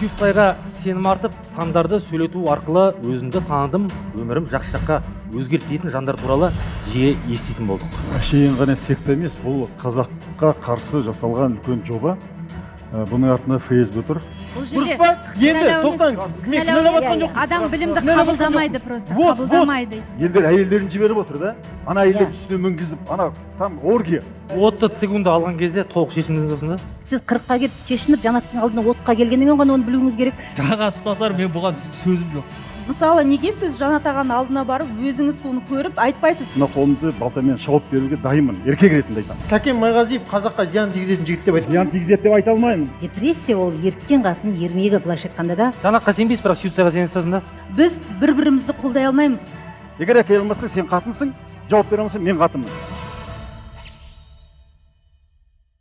Сүйікбайға сенім артып, сандарды сөйлету арқылы өзімді таныдым, өмірім жақсы жаққа өзгерді дейтін жандар туралы жиі еститін болдық. Әшейін ғана секта емес, бұл қазаққа қарсы жасалған үлкен жоба. Бұның артында ФСБ тұр. Бұл жерде адам білімді қабылдамайды просто, қабылдамайды. Елдер әйелдерін жіберіп отыр да. Ана әйелдер үстіне мінгізіп, ана там оргия. 30 секунда алған кезде толық шешіміңіз осында. Сіз 40-қа келіп шешініп, жанаттың алдына отқа келгеннен ғана оны білуіңіз керек. Жаға ұстатар, мен бұған сөзім жоқ. Мысалы, неге сіз жанат ағаның алдына барып, өзіңіз соны көріп айтпайсыз? Мына қолымды балтамен шауып беруге дайынмын, еркек ретінде айтамын. Сәкен Майғазиев қазаққа зиян тигізетін жігіт деп айтады. Зиян тигізеді деп айта алмаймын. Депрессия ол еріккен қатын ермегі, былайша айтқанда да. Жанатқа сенбейсіз, бірақ сүйікбайға сенесіз да. Біз бір-бірімізді қолдай алмаймыз. Егер әке алмасаң, сен қатынсың, жауап бере алмасаң, мен қатынмын.